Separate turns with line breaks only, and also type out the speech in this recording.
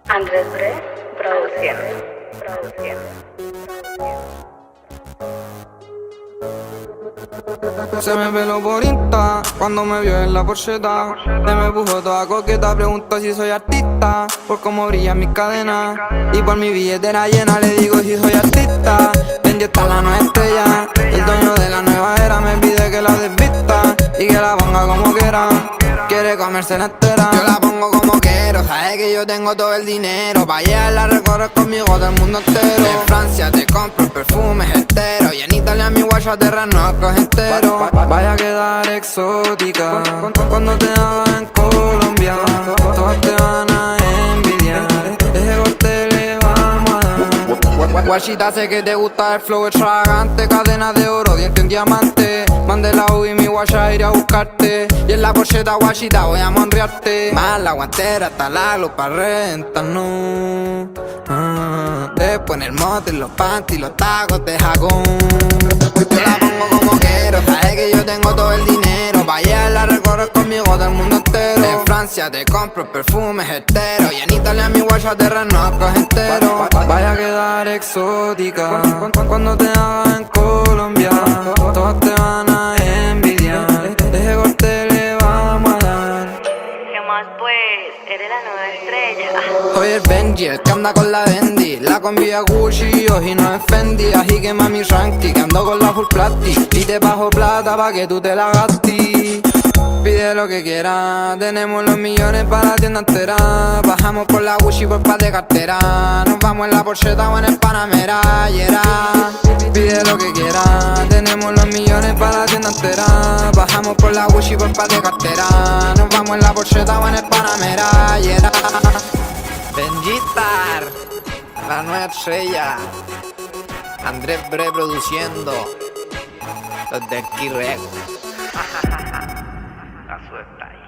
Andrés Bre, produciendo.
Se me peló por Insta cuando me vio en la porcheta. Se me puso toda coqueta, preguntó si soy artista, por cómo brillan mis cadenas y por mi billetera llena. Le digo si soy artista, vendí hasta la nueva estrella. El dueño de la nueva era me pide que la desvista y que la ponga como quiera. Quiere comerse la entera, yo la pongo como quiero. Sabe que yo tengo todo el dinero pa' llevarla a recorrer conmigo del mundo entero. En Francia te compro perfumes enteros y en Italia mi guacho terreno entero. Vaya a quedar exótica cuando te haga en Colombia. Todas te van a envidiar, ese corte le vamos a dar. Guachita, sé que te gusta el flow extravagante, cadena de oro, diente en diamante. Mandé la U y mi guacha iré a buscarte, y en la porcheta guachita voy a monrearte. Más la guantera hasta la luz pa' rentarnos. Después en el mote, los panties, los tacos de jacón. Yo la pongo como quiero, sabes que yo tengo todo el dinero pa' llevarla a recorrer conmigo del mundo entero. En Francia te compro perfumes enteros y en Italia mi guacho terreno entero. Vaya a quedar exótica cuando te haga en Colombia. Todas te van a envidiar, ese corte le vamos a dar.
¿Qué más pues? Eres la nueva estrella.
Soy el Benji, el que anda con la Bendy. La combi a Gucci, y no es Fendi. Así que mami ranky, que ando con la full plastic. Y te bajo plata pa' que tú te la gastes. Pide lo que quieras, tenemos los millones para la tienda entera. Bajamos por la Gucci por par de cartera. Nos vamos en la Porcheta o en el Panamera. Pide lo que quieras, tenemos los millones para la tienda entera. Bajamos por la Gucci por par de cartera. Nos vamos en la Porcheta o en el Panamera. Benjitar, la nueva estrella. Andrés Bre produciendo. Los de Kirek.
La suelta ahí.